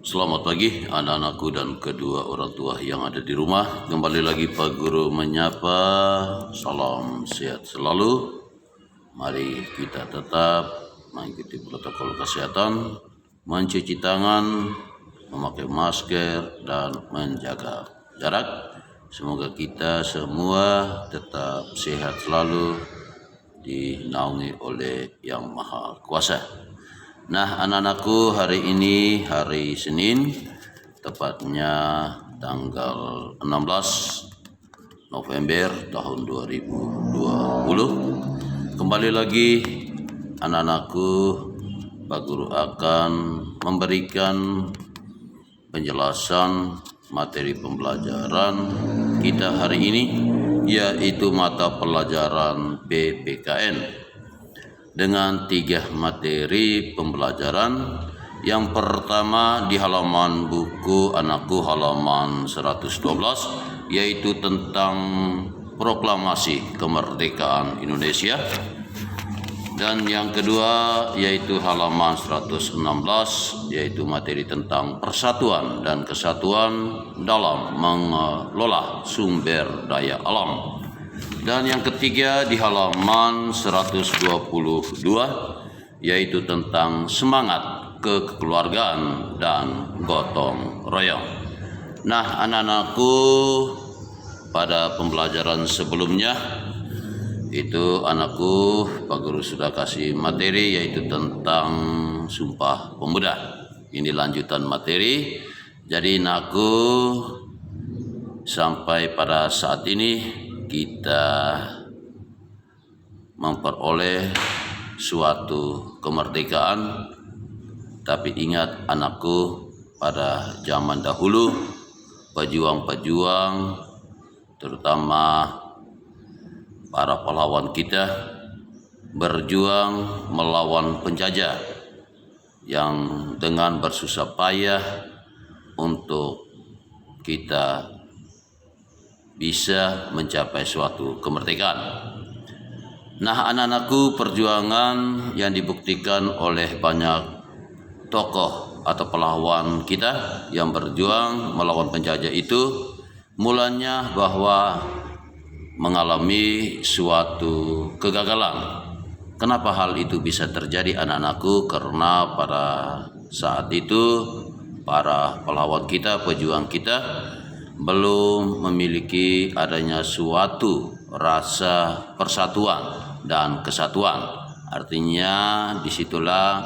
Selamat pagi anak-anakku dan kedua orang tua yang ada di rumah. Kembali lagi Pak Guru menyapa. Salam sehat selalu. Mari kita tetap mengikuti protokol kesehatan, mencuci tangan, memakai masker, dan menjaga jarak. Semoga kita semua tetap sehat selalu, dinaungi oleh Yang Maha Kuasa. Nah, anak-anakku, hari ini hari Senin, tepatnya tanggal 16 November tahun 2020. Kembali lagi anak-anakku, Pak Guru akan memberikan penjelasan materi pembelajaran kita hari ini, yaitu mata pelajaran PPKN. Dengan 3 materi pembelajaran. Yang pertama di halaman buku anakku halaman 112, yaitu tentang proklamasi kemerdekaan Indonesia. Dan yang kedua yaitu halaman 116, yaitu materi tentang persatuan dan kesatuan dalam mengelola sumber daya alam. Dan yang ketiga di halaman 122, yaitu tentang semangat kekeluargaan dan gotong royong. Nah, anak-anakku, pada pembelajaran sebelumnya itu anakku Pak Guru sudah kasih materi, yaitu tentang Sumpah Pemuda. Ini lanjutan materi. Jadi anakku, sampai pada saat ini kita memperoleh suatu kemerdekaan. Tapi ingat anakku, pada zaman dahulu pejuang-pejuang, terutama para pahlawan kita, berjuang melawan penjajah yang dengan bersusah payah untuk kita bisa mencapai suatu kemerdekaan. Nah, anak-anakku, perjuangan yang dibuktikan oleh banyak tokoh atau pahlawan kita yang berjuang melawan penjajah itu, mulanya bahwa mengalami suatu kegagalan. Kenapa hal itu bisa terjadi, anak-anakku? Karena pada saat itu para pahlawan kita, pejuang kita, belum memiliki adanya suatu rasa persatuan dan kesatuan. Artinya disitulah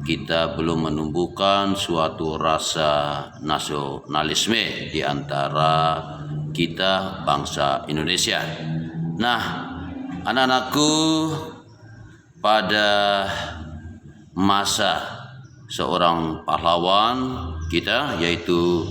kita belum menumbuhkan suatu rasa nasionalisme di antara kita bangsa Indonesia. Nah, anak-anakku, pada masa seorang pahlawan kita, yaitu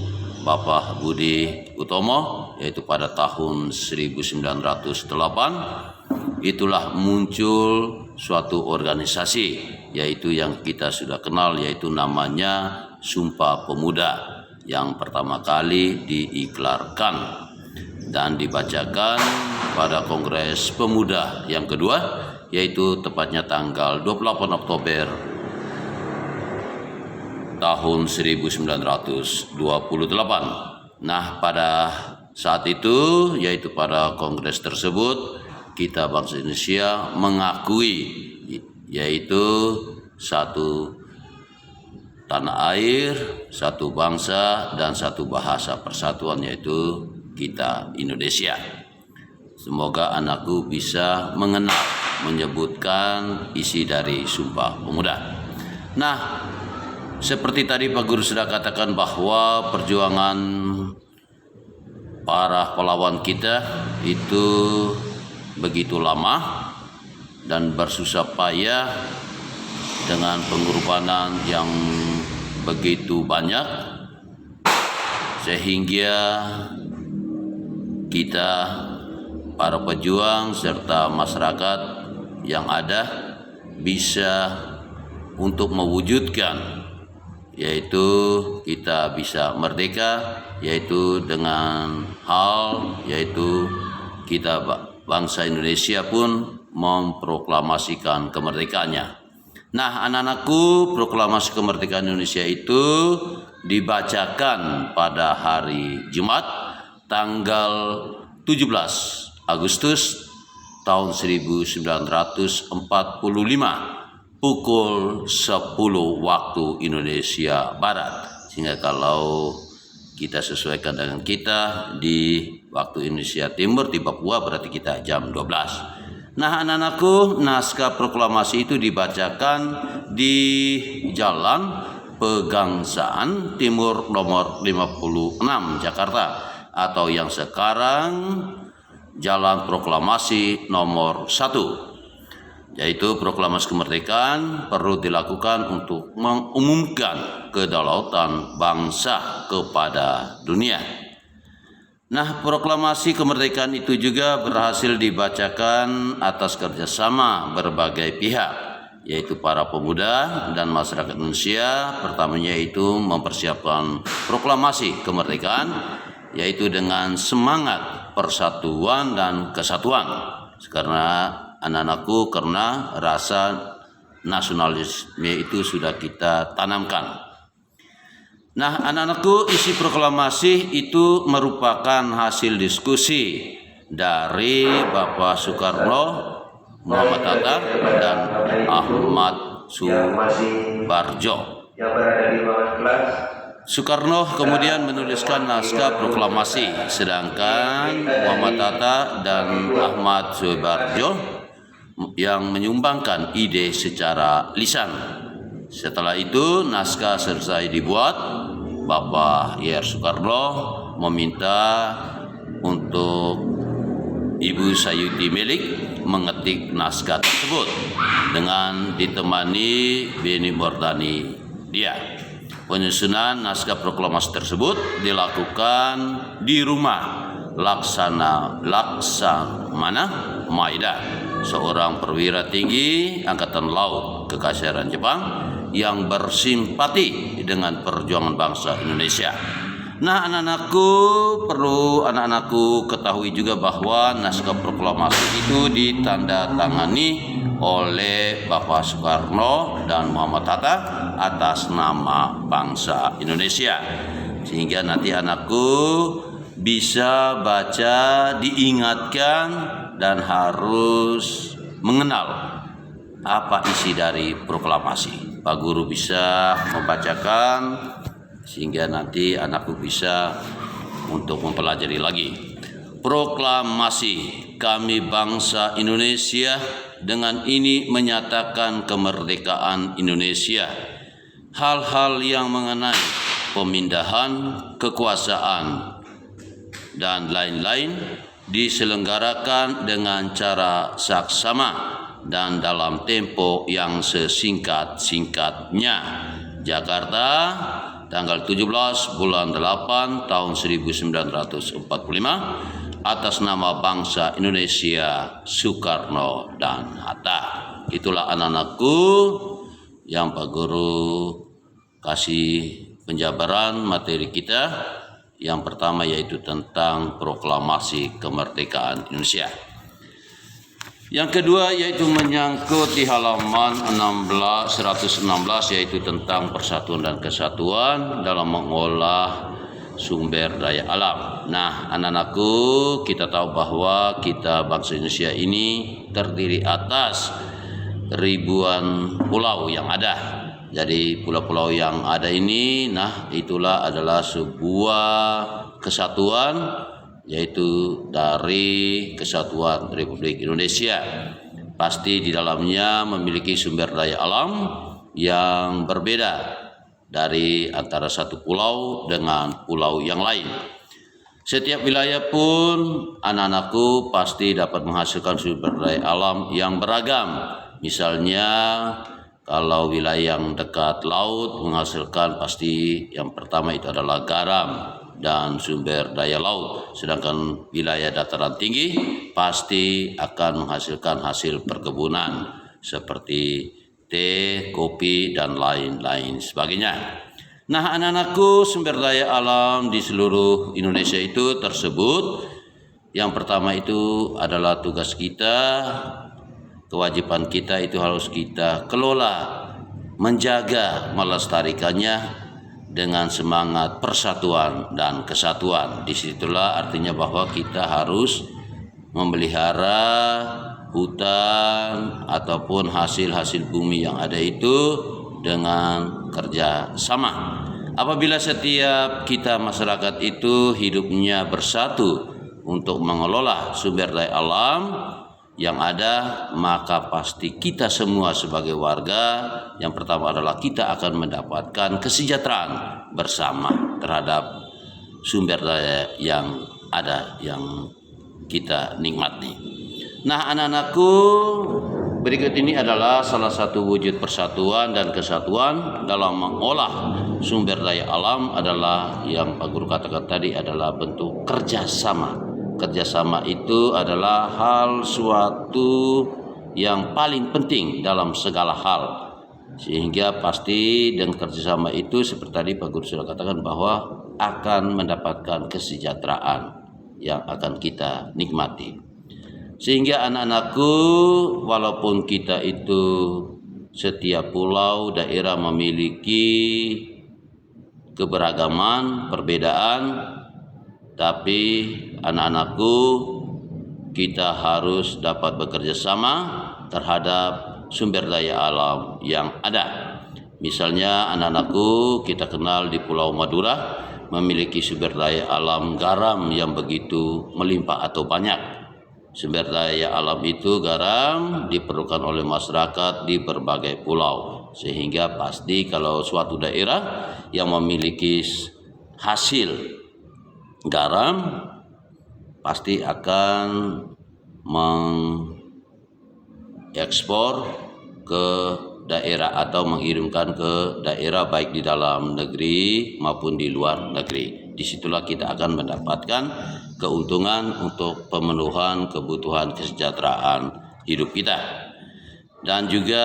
Bapak Budi Utomo, yaitu pada tahun 1908, itulah muncul suatu organisasi, yaitu yang kita sudah kenal, yaitu namanya Sumpah Pemuda, yang pertama kali diiklarkan dan dibacakan pada Kongres Pemuda yang kedua, yaitu tepatnya tanggal 28 Oktober tahun 1928. Nah, pada saat itu, yaitu pada kongres tersebut, kita bangsa Indonesia mengakui yaitu satu tanah air, satu bangsa, dan satu bahasa persatuan, yaitu kita Indonesia. Semoga anakku bisa mengenal, menyebutkan isi dari Sumpah Pemuda. Nah, seperti tadi Pak Guru sudah katakan bahwa perjuangan para pahlawan kita itu begitu lama dan bersusah payah dengan pengorbanan yang begitu banyak, sehingga kita para pejuang serta masyarakat yang ada bisa untuk mewujudkan, yaitu kita bisa merdeka, yaitu dengan hal yaitu kita bangsa Indonesia pun memproklamasikan kemerdekaannya. Nah, anak-anakku, proklamasi kemerdekaan Indonesia itu dibacakan pada hari Jumat tanggal 17 Agustus tahun 1945 pukul 10 waktu Indonesia Barat. Sehingga kalau kita sesuaikan dengan kita di waktu Indonesia Timur di Papua berarti kita jam 12. Nah, anak-anakku, naskah proklamasi itu dibacakan di Jalan Pegangsaan Timur nomor 56 Jakarta, atau yang sekarang Jalan Proklamasi nomor 1, yaitu proklamasi kemerdekaan perlu dilakukan untuk mengumumkan kedaulatan bangsa kepada dunia. Nah, proklamasi kemerdekaan itu juga berhasil dibacakan atas kerjasama berbagai pihak, yaitu para pemuda dan masyarakat Indonesia. Pertamanya yaitu mempersiapkan proklamasi kemerdekaan, yaitu dengan semangat persatuan dan kesatuan. Karena anak-anakku, karena rasa nasionalisme itu sudah kita tanamkan. Nah, anak-anakku, isi proklamasi itu merupakan hasil diskusi dari Bapak Soekarno, Muhammad Hatta, dan Ahmad Subarjo. Soekarno kemudian menuliskan naskah proklamasi, sedangkan Muhammad Hatta dan Ahmad Subarjo yang menyumbangkan ide secara lisan. Setelah itu naskah selesai dibuat, Bapak Y.R. Soekarno meminta untuk Ibu Sayuti Melik mengetik naskah tersebut dengan ditemani Beni Mordani dia. Penyusunan naskah proklamasi tersebut dilakukan di rumah Laksamana Maeda, seorang perwira tinggi Angkatan Laut Kekaisaran Jepang yang bersimpati dengan perjuangan bangsa Indonesia. Nah, anak-anakku ketahui juga bahwa naskah proklamasi itu ditandatangani oleh Bapak Soekarno dan Muhammad Hatta atas nama bangsa Indonesia. Sehingga nanti anakku bisa baca, diingatkan, dan harus mengenal apa isi dari proklamasi. Pak Guru bisa membacakan sehingga nanti anakku bisa untuk mempelajari lagi. Proklamasi kami bangsa Indonesia dengan ini menyatakan kemerdekaan Indonesia. Hal-hal yang mengenai pemindahan kekuasaan dan lain-lain diselenggarakan dengan cara saksama dan dalam tempo yang sesingkat-singkatnya. Jakarta, tanggal 17 bulan 8 tahun 1945, atas nama bangsa Indonesia, Soekarno dan Hatta. Itulah anak-anakku yang Pak Guru kasih penjabaran materi kita. Yang pertama yaitu tentang proklamasi kemerdekaan Indonesia. Yang kedua yaitu menyangkut di halaman 116 yaitu tentang persatuan dan kesatuan dalam mengolah sumber daya alam. Nah, anak-anakku, kita tahu bahwa kita bangsa Indonesia ini terdiri atas ribuan pulau yang ada. Jadi pulau-pulau yang ada ini, nah itulah adalah sebuah kesatuan, yaitu dari Kesatuan Republik Indonesia. Pasti di dalamnya memiliki sumber daya alam yang berbeda dari antara satu pulau dengan pulau yang lain. Setiap wilayah pun anak-anakku pasti dapat menghasilkan sumber daya alam yang beragam. Misalnya kalau wilayah yang dekat laut menghasilkan pasti yang pertama itu adalah garam dan sumber daya laut. Sedangkan wilayah dataran tinggi pasti akan menghasilkan hasil perkebunan seperti teh, kopi, dan lain-lain sebagainya. Nah, anak-anakku, sumber daya alam di seluruh Indonesia itu tersebut. Yang pertama itu adalah tugas kita, kewajiban kita itu harus kita kelola, menjaga, melestarikannya dengan semangat persatuan dan kesatuan. Disitulah artinya bahwa kita harus memelihara hutan ataupun hasil-hasil bumi yang ada itu dengan kerja sama. Apabila setiap kita masyarakat itu hidupnya bersatu untuk mengelola sumber daya alam yang ada, maka pasti kita semua sebagai warga, yang pertama adalah kita akan mendapatkan kesejahteraan bersama terhadap sumber daya yang ada yang kita nikmati. Nah, anak-anakku, berikut ini adalah salah satu wujud persatuan dan kesatuan dalam mengolah sumber daya alam adalah yang Pak Guru katakan tadi adalah bentuk kerjasama. Kerjasama itu adalah hal suatu yang paling penting dalam segala hal, sehingga pasti dengan kerjasama itu seperti tadi Pak Guru sudah katakan bahwa akan mendapatkan kesejahteraan yang akan kita nikmati. Sehingga anak-anakku, walaupun kita itu setiap pulau daerah memiliki keberagaman, perbedaan, tapi anak-anakku, kita harus dapat bekerja sama terhadap sumber daya alam yang ada. Misalnya anak-anakku, kita kenal di Pulau Madura memiliki sumber daya alam garam yang begitu melimpah atau banyak. Sumber daya alam itu garam diperlukan oleh masyarakat di berbagai pulau. Sehingga pasti kalau suatu daerah yang memiliki hasil garam pasti akan mengekspor ke daerah atau mengirimkan ke daerah baik di dalam negeri maupun di luar negeri. Disitulah kita akan mendapatkan keuntungan untuk pemenuhan kebutuhan kesejahteraan hidup kita. Dan juga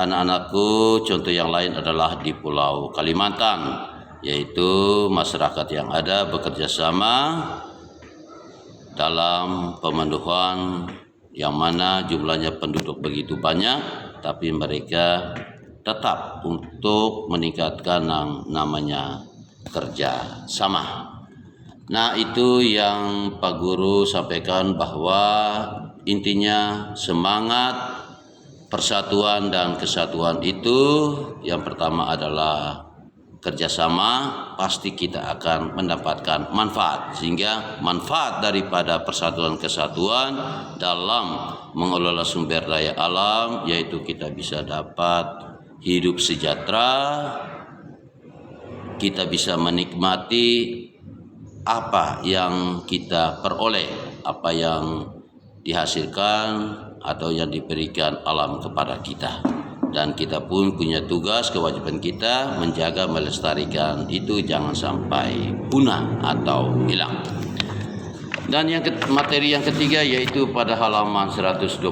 anak-anakku, contoh yang lain adalah di Pulau Kalimantan, yaitu masyarakat yang ada bekerja sama dalam pemenuhan yang mana jumlahnya penduduk begitu banyak, tapi mereka tetap untuk meningkatkan yang namanya kerja sama. Nah, itu yang Pak Guru sampaikan bahwa intinya semangat persatuan dan kesatuan itu yang pertama adalah kerjasama, pasti kita akan mendapatkan manfaat, sehingga manfaat daripada persatuan kesatuan dalam mengelola sumber daya alam yaitu kita bisa dapat hidup sejahtera, kita bisa menikmati apa yang kita peroleh, apa yang dihasilkan atau yang diberikan alam kepada kita. Dan kita pun punya tugas, kewajiban kita menjaga, melestarikan itu jangan sampai punah atau hilang. Dan materi yang ketiga yaitu pada halaman 122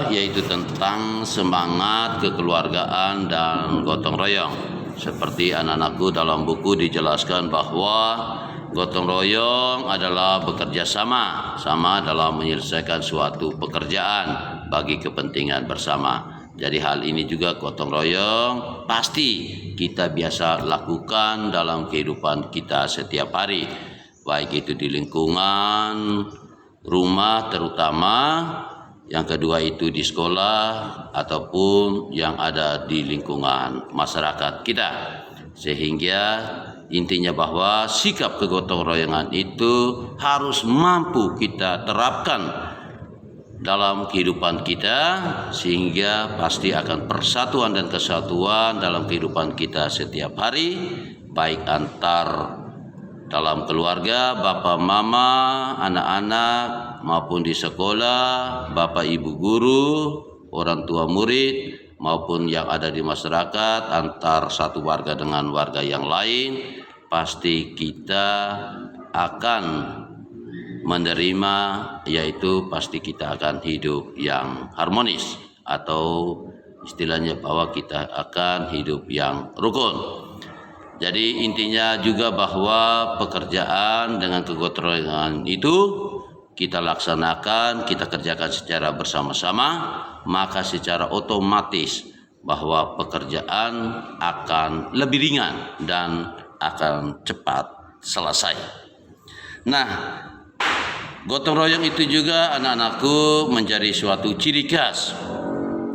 yaitu tentang semangat kekeluargaan dan gotong royong. Seperti anak-anakku dalam buku dijelaskan bahwa gotong royong adalah bekerja sama dalam menyelesaikan suatu pekerjaan bagi kepentingan bersama. Jadi hal ini juga gotong royong pasti kita biasa lakukan dalam kehidupan kita setiap hari, baik itu di lingkungan rumah terutama, yang kedua itu di sekolah ataupun yang ada di lingkungan masyarakat kita. Sehingga intinya bahwa sikap kegotong royongan itu harus mampu kita terapkan dalam kehidupan kita, sehingga pasti akan persatuan dan kesatuan dalam kehidupan kita setiap hari, baik antar dalam keluarga, bapak mama, anak-anak, maupun di sekolah, bapak ibu guru, orang tua murid, maupun yang ada di masyarakat, antar satu warga dengan warga yang lain, pasti kita akan menerima, yaitu pasti kita akan hidup yang harmonis, atau istilahnya bahwa kita akan hidup yang rukun. Jadi intinya juga bahwa pekerjaan dengan kegotong royongan itu kita laksanakan, kita kerjakan secara bersama-sama, maka secara otomatis bahwa pekerjaan akan lebih ringan dan akan cepat selesai. Nah, gotong royong itu juga anak-anakku menjadi suatu ciri khas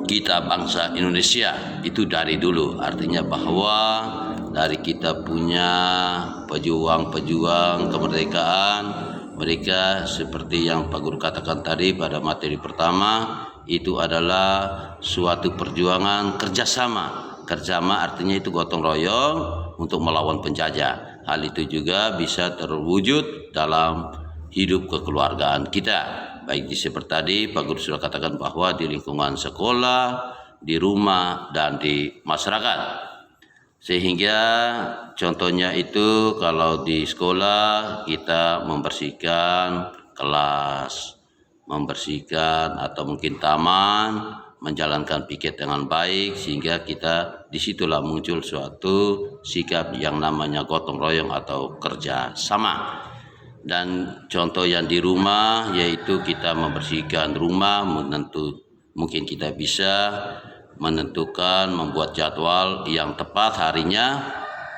kita bangsa Indonesia itu dari dulu. Artinya bahwa dari kita punya pejuang-pejuang kemerdekaan, mereka seperti yang Pak Guru katakan tadi pada materi pertama, itu adalah suatu perjuangan kerjasama. Kerjasama artinya itu gotong royong untuk melawan penjajah. Hal itu juga bisa terwujud dalam hidup kekeluargaan kita. Baik seperti tadi Pak Guru sudah katakan bahwa di lingkungan sekolah, di rumah, dan di masyarakat. Sehingga contohnya itu kalau di sekolah kita membersihkan kelas, membersihkan atau mungkin taman, menjalankan piket dengan baik, sehingga kita disitulah muncul suatu sikap yang namanya gotong royong atau kerja sama. Dan contoh yang di rumah yaitu kita membersihkan rumah, mungkin kita bisa menentukan, membuat jadwal yang tepat harinya,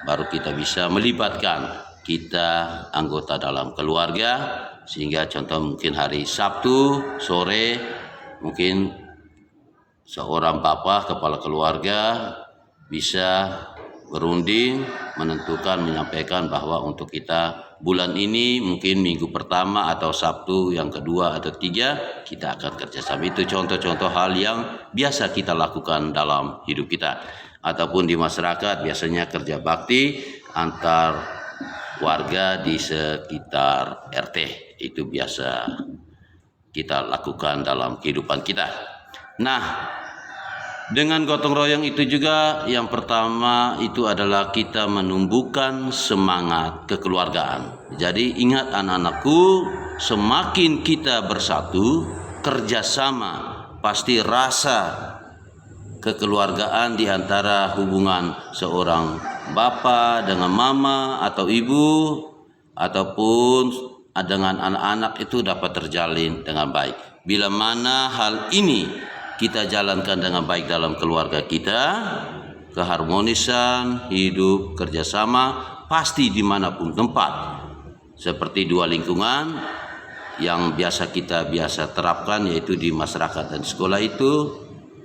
baru kita bisa melibatkan kita anggota dalam keluarga, sehingga contoh mungkin hari Sabtu sore mungkin seorang bapak kepala keluarga bisa berunding menentukan, menyampaikan bahwa untuk kita bulan ini mungkin minggu pertama atau Sabtu yang kedua atau tiga kita akan kerjasama. Itu contoh-contoh hal yang biasa kita lakukan dalam hidup kita. Ataupun di masyarakat biasanya kerja bakti antar warga di sekitar RT. Itu biasa kita lakukan dalam kehidupan kita. Nah, dengan gotong royong itu juga yang pertama itu adalah kita menumbuhkan semangat kekeluargaan. Jadi ingat anak-anakku, semakin kita bersatu, kerjasama, pasti rasa kekeluargaan di antara hubungan seorang bapak dengan mama atau ibu ataupun dengan anak-anak itu dapat terjalin dengan baik. Bila mana hal ini kita jalankan dengan baik dalam keluarga kita, keharmonisan, hidup, kerjasama, pasti dimanapun tempat. Seperti dua lingkungan yang kita biasa terapkan, yaitu di masyarakat dan sekolah itu,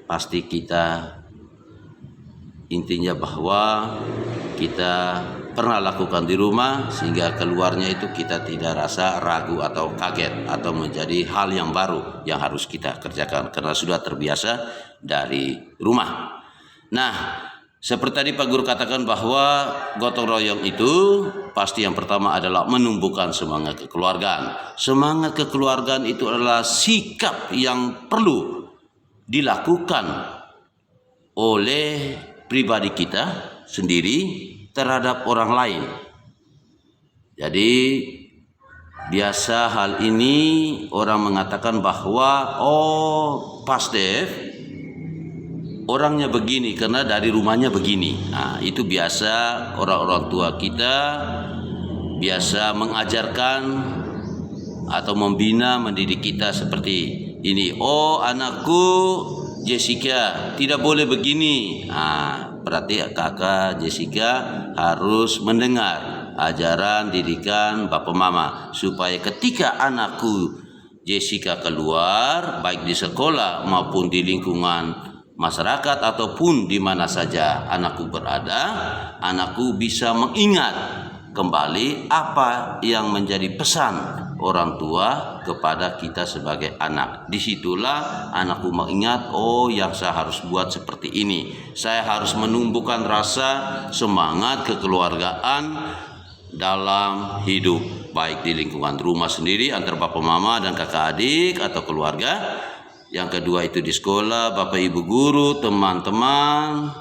pasti kita intinya bahwa kita pernah lakukan di rumah, sehingga keluarnya itu kita tidak rasa ragu atau kaget atau menjadi hal yang baru yang harus kita kerjakan karena sudah terbiasa dari rumah. Nah, seperti tadi Pak Guru katakan bahwa gotong royong itu pasti yang pertama adalah menumbuhkan semangat kekeluargaan. Semangat kekeluargaan itu adalah sikap yang perlu dilakukan oleh pribadi kita sendiri terhadap orang lain. Jadi biasa hal ini orang mengatakan bahwa Pas Dev orangnya begini karena dari rumahnya begini. Nah, itu biasa orang-orang tua kita biasa mengajarkan atau membina, mendidik kita seperti ini. Anakku Jessica tidak boleh begini. Berarti kakak Jessica harus mendengar ajaran didikan bapak mama supaya ketika anakku Jessica keluar baik di sekolah maupun di lingkungan masyarakat ataupun di mana saja anakku berada, anakku bisa mengingat kembali apa yang menjadi pesan orang tua kepada kita sebagai anak. Disitulah anakku mengingat, yang saya harus buat seperti ini. Saya harus menumbuhkan rasa semangat kekeluargaan dalam hidup, baik di lingkungan rumah sendiri antar bapak mama dan kakak adik atau keluarga. Yang kedua itu di sekolah, bapak ibu guru, teman-teman.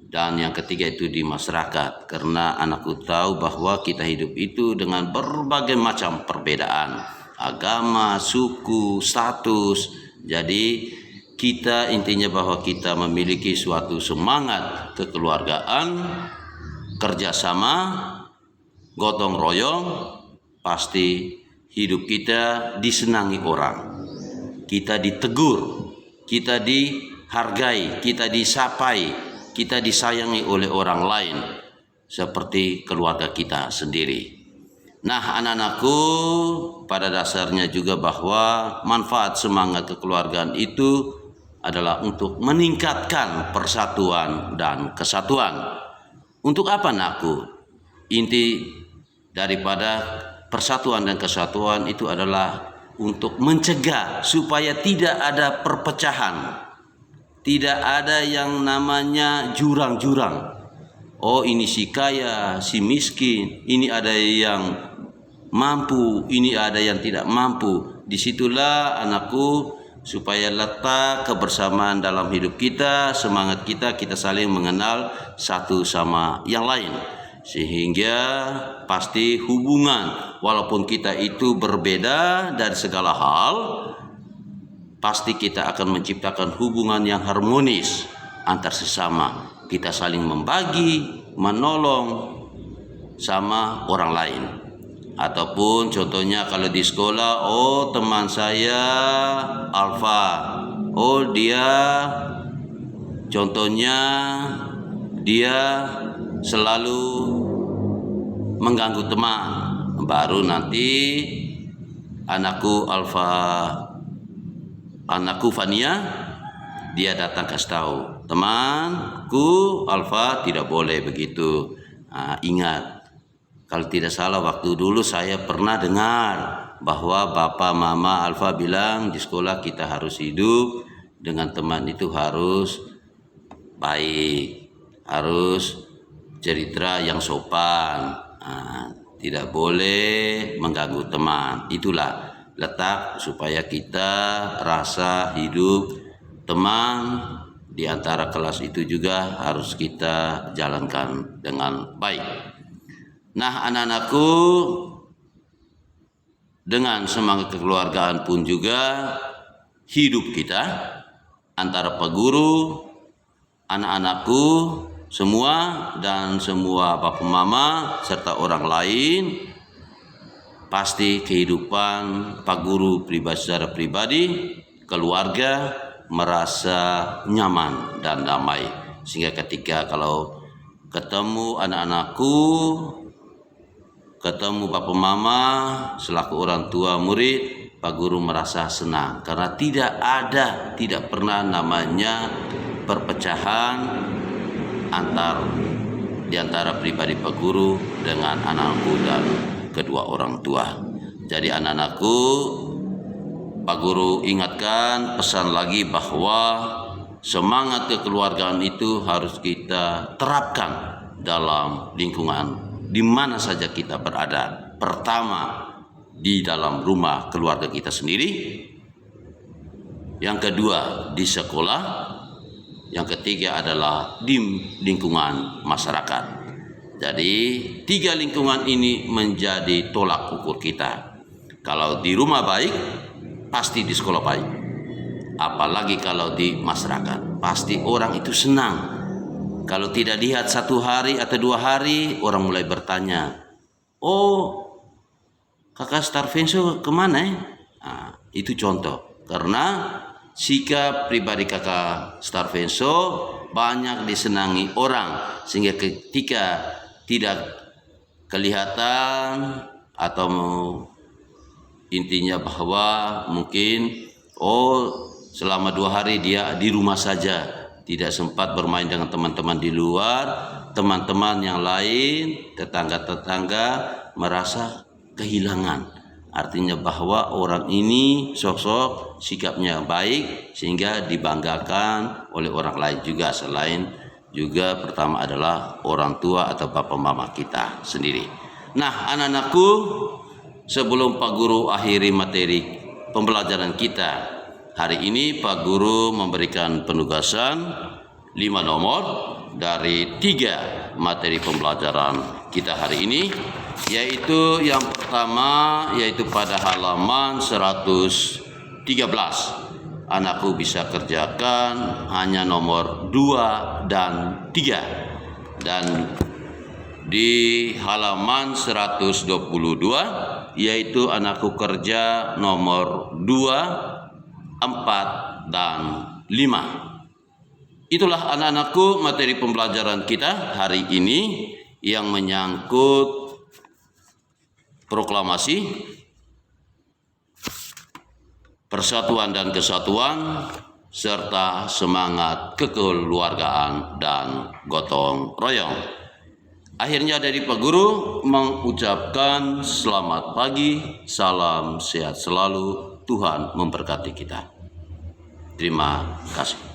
Dan yang ketiga itu di masyarakat, karena anakku tahu bahwa kita hidup itu dengan berbagai macam perbedaan, agama, suku, status. Jadi kita intinya bahwa kita memiliki suatu semangat kekeluargaan, kerjasama, gotong royong, pasti hidup kita disenangi orang. Kita ditegur, kita dihargai, kita disapai, kita disayangi oleh orang lain seperti keluarga kita sendiri. Nah, anak-anakku, pada dasarnya juga bahwa manfaat semangat kekeluargaan itu adalah untuk meningkatkan persatuan dan kesatuan. Untuk apa, anakku? Inti daripada persatuan dan kesatuan itu adalah untuk mencegah supaya tidak ada perpecahan. Tidak ada yang namanya jurang-jurang. Oh, ini si kaya, si miskin, ini ada yang mampu, ini ada yang tidak mampu. Disitulah, anakku, supaya letak kebersamaan dalam hidup kita, semangat kita saling mengenal satu sama yang lain. Sehingga pasti hubungan, walaupun kita itu berbeda dari segala hal, pasti kita akan menciptakan hubungan yang harmonis antar sesama. Kita saling membagi, menolong sama orang lain. Ataupun contohnya kalau di sekolah, oh teman saya Alfa, oh dia contohnya dia selalu mengganggu teman, baru nanti anakku Fania, dia datang kasih tahu, temanku Alfa tidak boleh begitu. Ingat, kalau tidak salah waktu dulu saya pernah dengar bahwa Bapak Mama Alfa bilang di sekolah kita harus hidup dengan teman itu harus baik, harus cerita yang sopan, tidak boleh mengganggu teman. Itulah letak supaya kita rasa hidup teman di antara kelas itu juga harus kita jalankan dengan baik. Nah, anak-anakku, dengan semangat kekeluargaan pun juga hidup kita antara Pak Guru, anak-anakku semua, dan semua Bapak Mama serta orang lain, pasti kehidupan Pak Guru pribadi secara pribadi, keluarga merasa nyaman dan damai. Sehingga ketika kalau ketemu anak-anakku, ketemu Bapak Mama selaku orang tua murid, Pak Guru merasa senang karena tidak pernah namanya perpecahan di antara pribadi Pak Guru dengan anak-anakku dan kedua orang tua. Jadi anak-anakku, Pak Guru ingatkan pesan lagi bahwa semangat kekeluargaan itu harus kita terapkan dalam lingkungan di mana saja kita berada. Pertama, di dalam rumah keluarga kita sendiri. Yang kedua, di sekolah. Yang ketiga adalah di lingkungan masyarakat. Jadi 3 lingkungan ini menjadi tolak ukur kita. Kalau di rumah baik, pasti di sekolah baik. Apalagi kalau di masyarakat, pasti orang itu senang. Kalau tidak lihat 1 hari atau 2 hari, orang mulai bertanya, oh kakak Starvenso kemana? Itu contoh. Karena sikap pribadi kakak Starvenso banyak disenangi orang. Sehingga ketika tidak kelihatan atau intinya bahwa mungkin selama 2 hari dia di rumah saja, tidak sempat bermain dengan teman-teman di luar, teman-teman yang lain, tetangga-tetangga merasa kehilangan. Artinya bahwa orang ini sosok sikapnya baik sehingga dibanggakan oleh orang lain juga, selain juga pertama adalah orang tua atau bapak mama kita sendiri. Nah, anak-anakku, sebelum Pak Guru akhiri materi pembelajaran kita hari ini, Pak Guru memberikan penugasan 5 nomor dari 3 materi pembelajaran kita hari ini, yaitu yang pertama yaitu pada halaman 113. Anakku bisa kerjakan hanya nomor 2 dan 3. Dan di halaman 122 yaitu anakku kerja nomor 2, 4, dan 5. Itulah anak-anakku materi pembelajaran kita hari ini yang menyangkut proklamasi, persatuan dan kesatuan, serta semangat kekeluargaan dan gotong royong. Akhirnya dari Pak Guru mengucapkan selamat pagi, salam sehat selalu, Tuhan memberkati kita. Terima kasih.